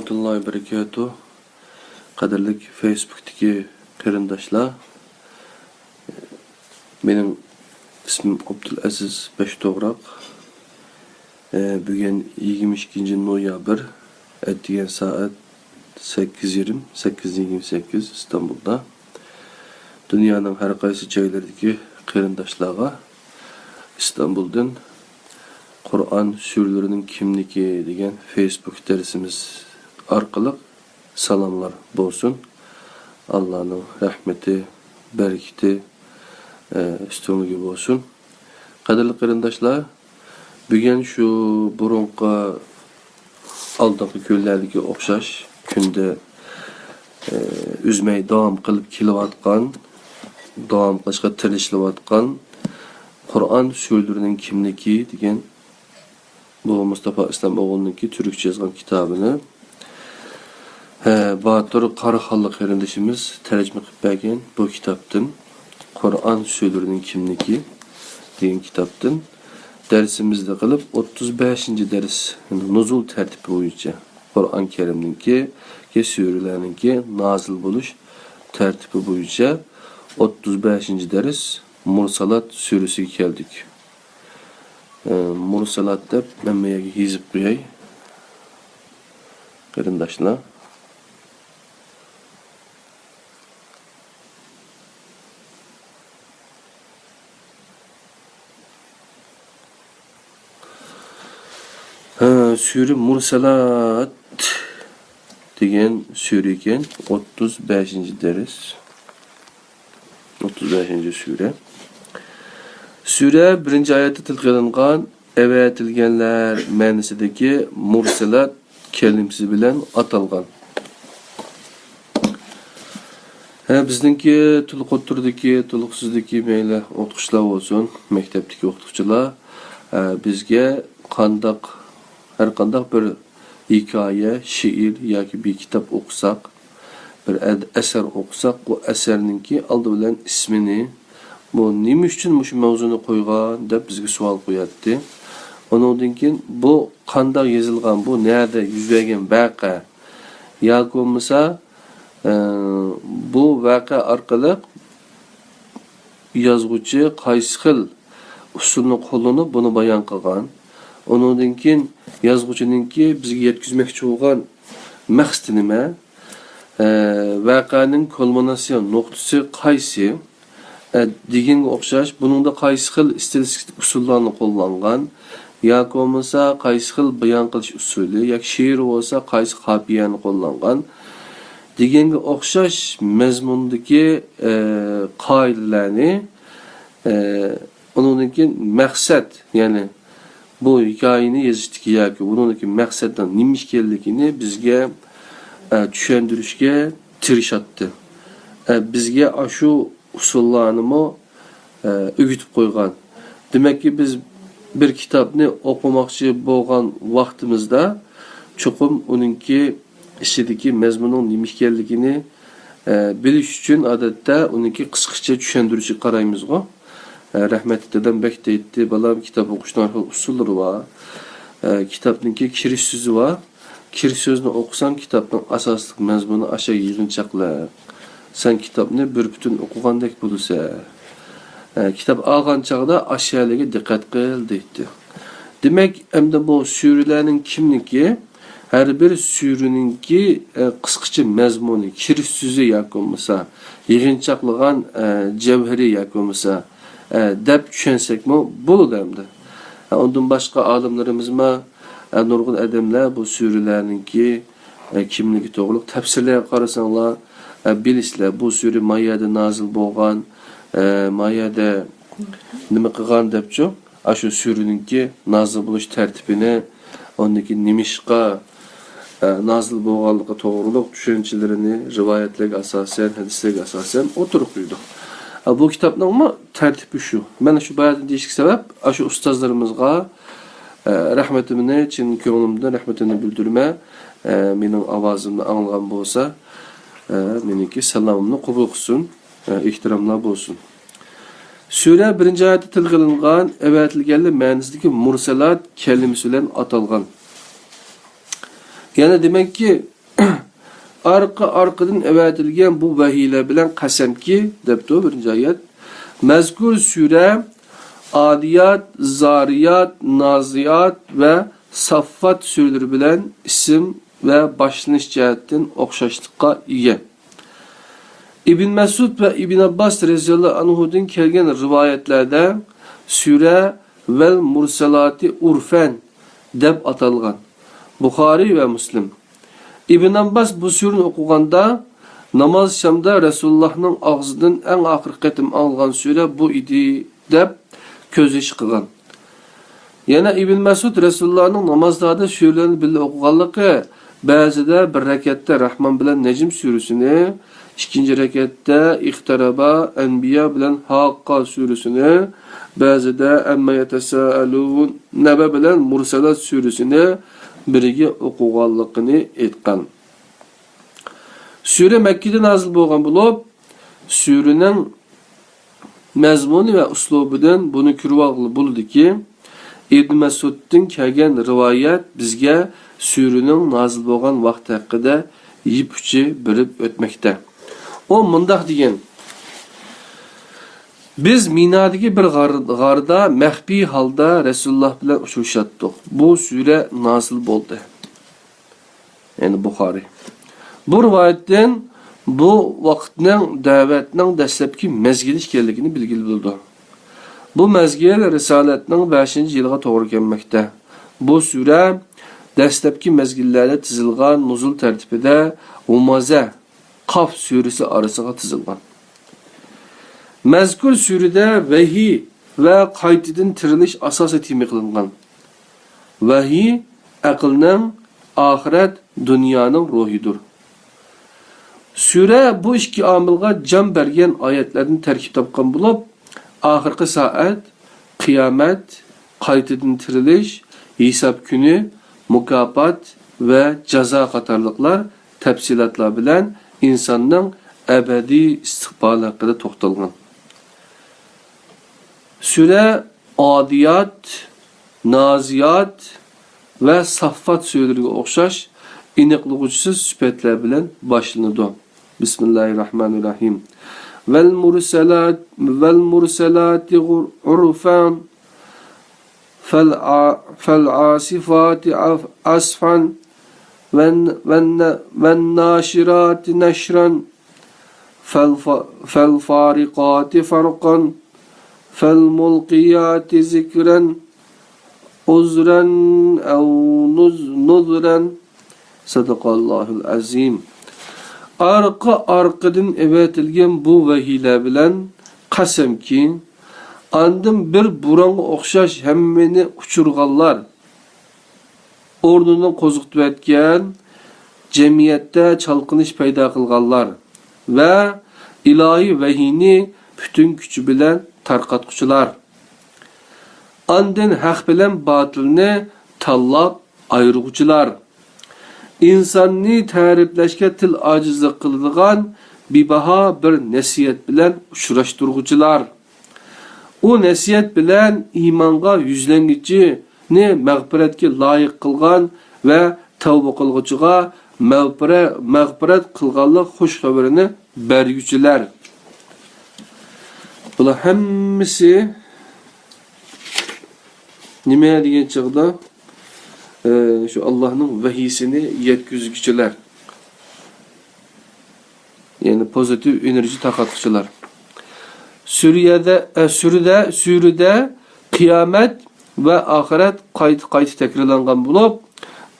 Rahmetullahi ve berekatuhu. Qadirlik Facebook'taki qarindoshlar. Benim ismim Abdulaziz Beştoğrak. Bugün 22 noyabr ettiğin saat 8:28 İstanbul'da. Dünyanın her qaysı joylaridagi qarindoshlarga İstanbul'dan Kur'an sürülerinin kimligi degan Facebook dersimiz arkalık salamlar bolsun. Allah'ın rahmeti, bereketi üstünlüğü bolsun. Qadirli qarindoshlar, bugün şu burunqa aldığımız günlerdeki okşaş günde üzmey devam kılıp kilovatkan, devam qilishga tirishlayotgan Kur'an sürülerinin kimligi degan bu Mustafa İslam oğlununki Türkçe yazgan kitabını Batur Karaxallı qarindoshimiz tercüme qilib bergan bu kitaptın Kur'an sürülerinin kimligi degan kitaptın dersimizde qilib 35. ders nuzul tertibi bo'yicha Kur'an Kerimninki sürülerinki nazil bo'lish tertibi bo'yicha 35. ders Mursalat sürüsüge geldik. Mursalat deb memeye yezip qo'yay. Qarindoshlar. Sürü Mursalat degan sürü ekan 35. ders. 35. sure. Sure 1. ayette tilqilingan evetilgenler ma'nosidagi mursalat kelimesi bilen atalgan. Bizdeki tuluq o'tirdiki, tuluqsizdiki meyli o'qituvchilar olsun, maktabdagi o'qituvchilar bizga her qandaq bir hikoya, şiir yoki bir kitap o'qisak, bir eser okusak, bu eserninki aldı bilen ismini, bu nima uchun shu mavzuni qo'ygan deb bizga savol qo'yadi. Ondan keyin bu qanday yozilgan, bu nerede yuz bergan vaqa yoki bo'lmasa bu vaqa orqali yozuvchi qaysi xil usulni qo'llanib buni bayon qilgan. Ondan keyin yozuvchininki bizga yetkazmoqchi bo'lgan maqsadi nima? Vaqaning kulminasyon noktası qaysi deganga o'xshash, buningda qaysi xil stilistik usullarni qo'llangan yoki bo'lmasa qaysi xil bayon qilish usuli yoki she'r bo'lsa qaysi qafiyani qo'llangan deganga o'xshash mazmundagi qoidalarni undan keyin maqsad, ya'ni bu hikoyani yozishdagi yoki buningdagi maqsaddan nima ekanligini bizga tushuntirishga tirishadi. Bizga shu usullarni o'rgatib qo'ygan. Demakki biz bir kitobni o'qimoqchi bo'lgan vaqtimizda cho'qim uningki ichidagi mazmunning nima ekanligini bilish uchun odatda uningki qisqacha tushuntirishga qaraymiz-ku. Rahmatli dadam bek deydi, balam kitob o'qishning usullari bor. Kitobningki kirish so'zi bor. Kirish sözünü okusan kitapның asaslık mezmunu aşağı yığınçaqlar. Sen kitapni bir bütün okugandek bulursa. Kitap alğan çağda aşağıya dikkat qil deydi. Demek hem de bu sürülerin kimligi her bir sürününki qısqacha mezmunu, kirish sözü yoki bo'lmasa, yığınçaqlığan cevheri yoki bo'lmasa deb tushunsak-mi bo'ladi hamda. Ondan başqa olimlarimiz nurg'un adamlar bu sürülerinki kimligi to'g'riliq tafsirlarga qarasanlar bilisizlar, bu sürü mayada nazil bo'lgan, mayada nima qilgan debchi, shu sürününki nazil bo'lish tartibini, ondaki nimishqa nazil bo'lganligi to'g'riliq tushunchalarini rivoyatlarga asosan, hadislarga asosan o'tirib qo'ydik. Bu kitobning tartibi shu. Mana shu bayatni deyishga sabab shu ustozlarimizga rahmetimni, chin ko'nglimdan rahmetimni bildirma, mening ovozimni anglagan bo'lsa, meniki salomimni qabul qilsin, ehtiromlar bo'lsin. Sure 1. ayette tilqilingan evatilganli ma'nosidagi mursalat kelimasi bilan atalgan. Yani demek ki arkadan evatilgen bu vahiyler bilen qasamki debdi birinci ayet. Mezkur sure Adiyat, Zariyat, Naziyat ve Saffat süreleri bilen isim ve başlanış cihetten okşaşlıkka ega. İbn Mesud ve İbn Abbas radhiyallahu anhu'dan kelgen rivayetlerde sure vel murselati urfen deb atalgan. Bukhari ve Müslim. İbn Abbas bu sureni okuganda namaz şamda Resulullah'ın ağzından en ahir ketim algan sure bu idi deb köz iş kılgan. Yana İbn Mesud Resulullah'ın namazlarda surelerini birlikte okuganlığı bazıda bir rekette Rahman bilen Necm suresini, ikinci rekette İhtaraba, Enbiya bilen Hakka suresini, bazıda Emme Yetesâelûn, Nebe bilen Murselat suresini birige okuganlığını etkan. Sure Mekke'de nazil bolgan bulup, surenin mezmunu ve uslubudan bunu kürvaglı buldu ki, İbn Mesud'dan kelgen rivayet bizge surenin nazil bolgan vaqt hakkında yip-uchi birib ötmekte. O mundaq degen. Biz Mina'dagi bir g'arda mahfi halda Resulullah bilan uchrashatdik. Bu sure nazil bo'ldi. Yani Bukhari. Bu rivayetden bu vaqtning da'vatning dastlabki mezgili ekanligini bilgili bo'ldi. Bu mezgil risolatning 5-yilga to'g'ri kelmoqda. Bu sure dastlabki mezgillarda tizilgan nuzul tartibida Humaza Qaf suresi arasına tizilgan. Mezkur surede vahiy ve qaytadan tirilish asos etimi qilingan. Vahiy aqlning, ahiret dünyanın ruhidir. Sure bu iki amilga can bergen ayetlerden terkip topgan bulup, ahirki saat, kıyamet, qaytadan tirilish, hisab günü, mukafat ve ceza qatarlıklar tafsilatlar bilen insanın ebedi istiqbali hakkında to'xtalgan. Sure Adiyat, Naziyat ve Saffat sureleriga o'xshash iniqlig'uchisiz sifatlar bilan boshlanadi. Bismillahirrahmanirrahim. Vel murselati urfan fel asifati asfan ven naşirati neşran fel farikati farqan fel mulqiyati zikran uzran ev nuzran. Sadakallahul azim. Arkadan evetilgen bu vahiyler bilen qasam ki andım bir buranga o'xshash hammani uçurganlar o'rnidan qo'ziqib etgan jamiyatda chalqinish paydo qilganlar va ilohiy vahiyni butun kuchi bilan tarqatquchilar. Andin haq bilan botilni tanlab ayirg'uchilar. İnsanni ta'riflashga til ojizlik qiladigan bebaho bir nasihat bilan uchrashtirg'uchilar. O nasihat bilan iymonga yuzlangichini mag'firatga loyiq qilgan va tavba qilg'uchiga mag'firat qilganlik xush xabarini berguchilar. Bular hammasi nima degan chaqda şu Allah'ın vahiysini yetkizgichilar. Yani pozitif enerji tarqatquchilar. Sürüde kıyamet ve ahiret qayta tekrarlangan bulup,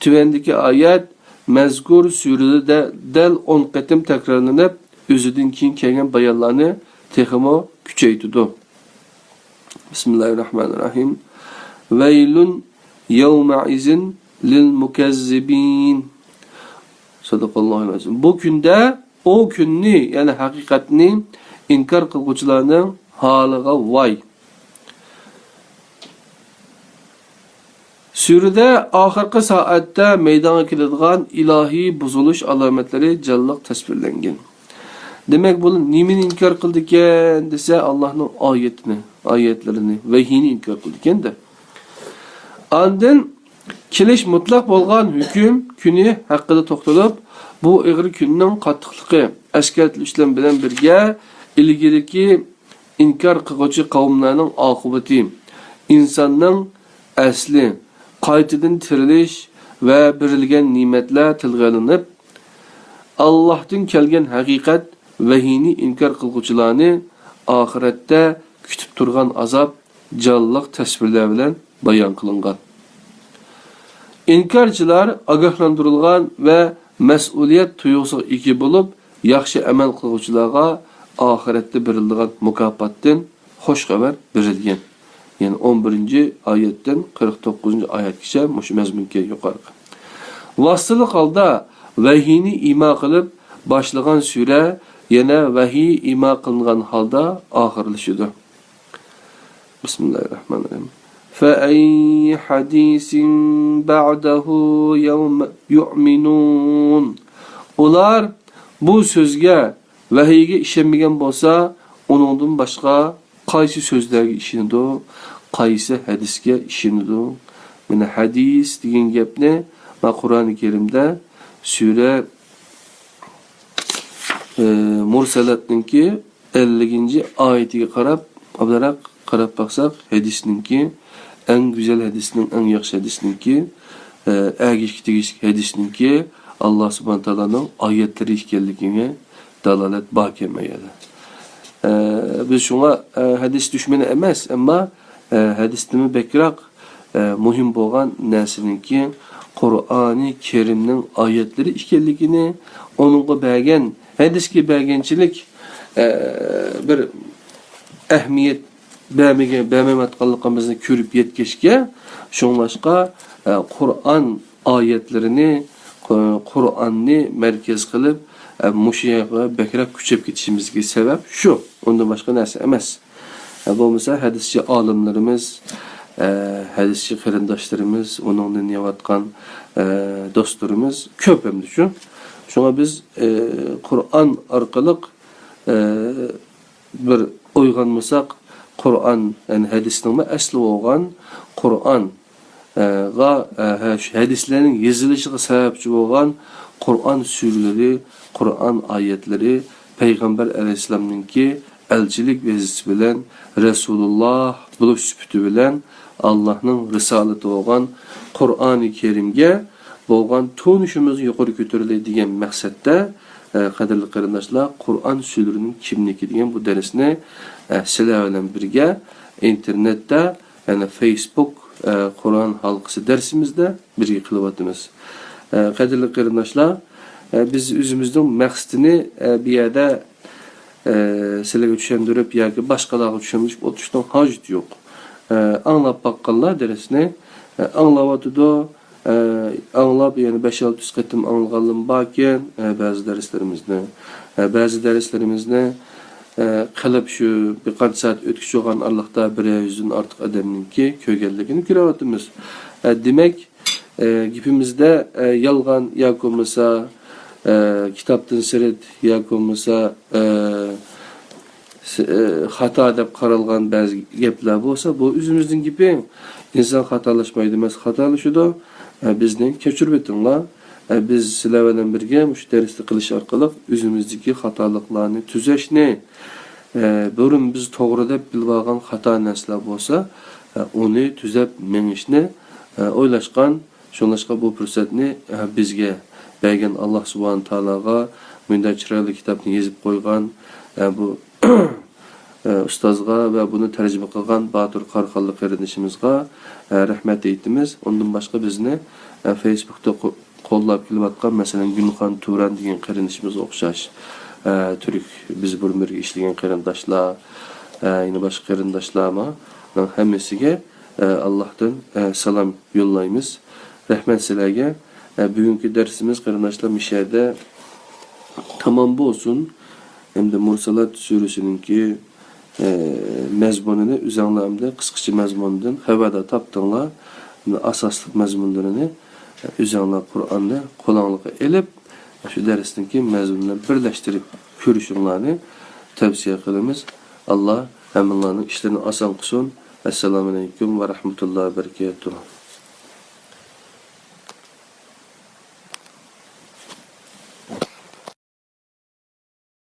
tüvendeki ayet mezkur sürüde de del 10 qatim tekrarlanıp, özüdün keyin kelgen bayanlarını texmo küçeytidi. Bismillahirrahmanirrahim. Veylun yevma'izin lil mukezzibin. Sadakallahul azim. Bu günde o günni yani hakikatini inkar qilguvchilarning holiga voy. Surada oxirgi soatda meydonga keladigan ilohiy buzilish alomatlari jalliq tasvirlangan. Demak, bu nimani inkor qildi ekan desa, Allohning oyatlarini, vahiyni inkor qildi ekan-da. Ondan kelish mutlaq bo'lgan hukm kuni haqida to'xtalib, bu ig'ir kunning qattiqligi eskartilishlar bilan birga ilgiriki inkar qiluvchi qavmlarning oqibati, insonning asli qaytadan tirilish va berilgan ne'matlar tilga olinib, Allohdan kelgan haqiqat vahiyni inkar qiluvchilarni oxiratda kutib turgan azob jonliq tasvirlar bilan bayon qilingan. İnkarcılar agahlandırılgan ve mas'uliyat tuyg'usiga ega bo'lib, yaxshi amal qiluvchilarga oxiratda berilgan mukofotdan xush xabar berilgan. Yani 11-oyatdan 49-oyatgacha mush mazmunga yuqorqi. Vasılı holda vahiyni ima qilib boshlagan sura yana vahiy ima qilingan holda oxirlashidir. Bismillahirrahmanirrahim. فَأَيِّ حَدِيثٍ بَعْدَهُ يَوْمَ يُؤْمِنُونَ. Ular bu sözge, vahiyge işenmegen bolsa, onundan başka qaysi sözlerge işinidu, qaysi hadiske işinidu. Mine hadis degen gepni Kur'an-ı Kerim'de Sure Mursalat'ninki 50. ayetiga qarab baksak, hadisninki en güzel hadisinin, en yaxşı hadisninki, ergiş hadisninki Allah subhanahu ta'ala'nın ayetleri işkelliğine dalalet bakemeyedi. Biz şuna hadis düşmeni emez ama hadisini bekrak muhim boğan nəsininki Kur'an-ı Kerim'nin ayetleri işkelliğini onunla bəgən, hadiski bəgənçilik bir ehmiyet bəməmət qallıqımızını körüp yetkişke, şunlaşqa Kur'an ayetlerini, Kur'an'ni merkez kılıp, muşiyaga bekrak küçüp gitişimizge sebep şu, ondan başka nəsə emas. Bu mesela hadisçi alimlerimiz, hadisçi qarindaşlarımız, onunla yavatqan dostlarımız köp hem düşün. Şuna biz Kur'an arqalıq bir oyğanmasak, Kur'an, yani hadisinin asli olgan Kur'an hadislerin yazılışına sebepçi olgan Kur'an sürüleri, Kur'an ayetleri Peygamber Aleyhisselam'ınki elçilik vazifesi bilen Resulullah bulup süpütü bilen Allah'ın risaleti olgan Kur'an-ı Kerim'ge bolgan tonuşumuz yukarı götürülediğin məqsəddə qadirli qarindaşlar Kur'an sürülerinin kimliki degan bu dersini sizlar bilan birga internetda, yani Facebook Kur'an halqısı dersimizde birga qilyapmiz. Qadirli qarindaşlar, biz özümüzün məqsədini bir yerdə sizlarga tushundirib yoki boshqalarga tushuntirib o'tishdan hojat yo'q. Anlab baqqanlar dersini anlawatıdı. Anlab, yani 5-6 qatim anlaganlım bakken bazı derslerimizni qilib shu bir qancha saat o'tkazib olgan Allohda 100 dan ortiq odamninki ko'rganligini ko'ryapmiz. Demak, gapimizda yolg'on yoki bo'lmasa kitobdan sirt yoki bo'lmasa xato deb qaralgan ba'zi gaplar bo'lsa, bu o'zimizning gapi. İnsan xatolashmaydi emas, xatolashadi. Bizning kechirib o'tinglar. Biz sizlar bilan birga mush darsni qilish orqali o'zimizdagi xatoliklarni tuzashni, burun biz to'g'ri deb bilib olgan xato narsalar bo'lsa, uni tuzab mengishni o'ylashgan, shunlashqa bu fursatni bizga bergan Alloh subhanahu taologa bunday chiroyli kitobni yozib qo'ygan bu ustozga ve bunu tercüme qilgan Batur Qarxonli qarindishimizga rahmat aytamiz. Ondan başqa bizni Facebookda qo'llab kelayotgan, masalan, Gulxon Turan degan qarindishimiz o'xshash Türk biz birga ishlagan qarindoshlar, yine boshqa qarindoshlarma hammasiga Allohdan salom yo'llaymiz. Rahmat sizlarga. Bugungi darsimiz qarindoshlar mishada tamam bo'lsin. Hamda Mursalat surasininki mazmunini o'zingizlarda qisqacha mazmundan xabarda topdinglar. Asosli mazmunlarini o'zingizlar Qur'onda qo'lingizga elib, shu darsdagi mazmunlarni birlashtirib ko'rishinglarni tavsiya qilamiz. Alloh hammalarning ishlarini oson qilsin. Assalomu alaykum va rahmatullohi va barakatuh.